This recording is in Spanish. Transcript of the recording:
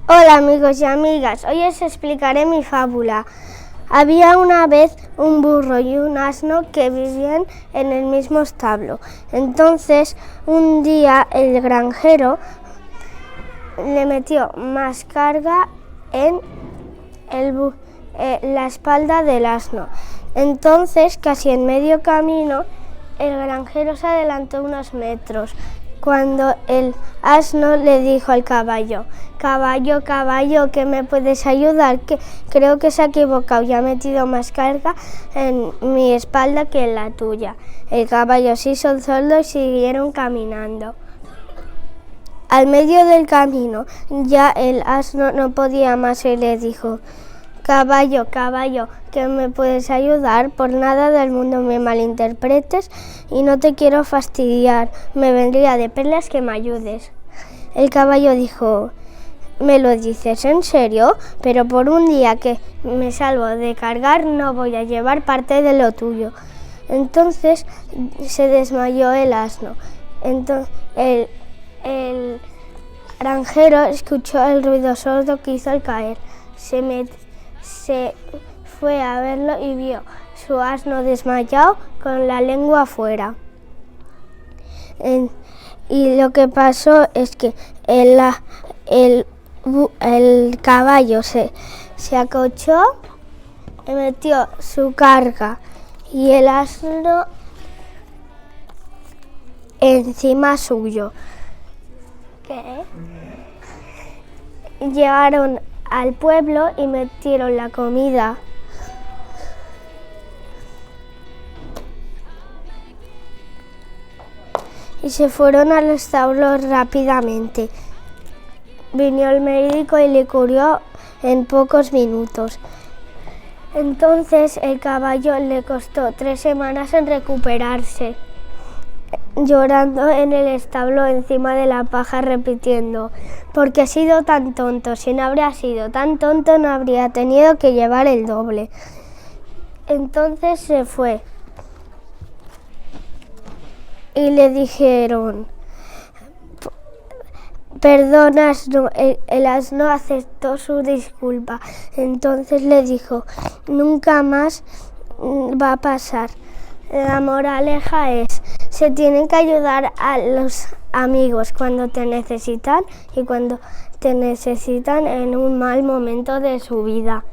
Hola amigos y amigas, hoy os explicaré mi fábula. Había una vez un burro y un asno que vivían en el mismo establo. Entonces, un día el granjero le metió más carga en la espalda del asno. Entonces, casi en medio camino, el granjero se adelantó unos metros. Cuando el asno le dijo al caballo: caballo, caballo, ¿que me puedes ayudar? Que creo que se ha equivocado y ha metido más carga en mi espalda que en la tuya. El caballo se hizo el sordo y siguieron caminando. Al medio del camino ya el asno no podía más y le dijo: caballo, caballo, ¿que me puedes ayudar? Por nada del mundo me malinterpretes y no te quiero fastidiar. Me vendría de perlas que me ayudes. El caballo dijo: ¿me lo dices en serio? Pero por un día que me salvo de cargar no voy a llevar parte de lo tuyo. Entonces se desmayó el asno. Entonces, el granjero escuchó el ruido sordo que hizo al caer. Se fue a verlo y vio su asno desmayado con la lengua afuera. Y lo que pasó es que el caballo se acochó y metió su carga y el asno encima suyo. ¿Qué? Llegaron al pueblo y metieron la comida. Y se fueron al establo rápidamente. Vino el médico y le curó en pocos minutos. Entonces el caballo le costó 3 semanas en recuperarse, llorando en el establo encima de la paja, repitiendo: porque he sido tan tonto, si no habría sido tan tonto no habría tenido que llevar el doble. Entonces se fue y le dijeron: perdona, asno. El asno aceptó su disculpa. Entonces le dijo: nunca más va a pasar. La moraleja es: se tienen que ayudar a los amigos cuando te necesitan y cuando te necesitan en un mal momento de su vida.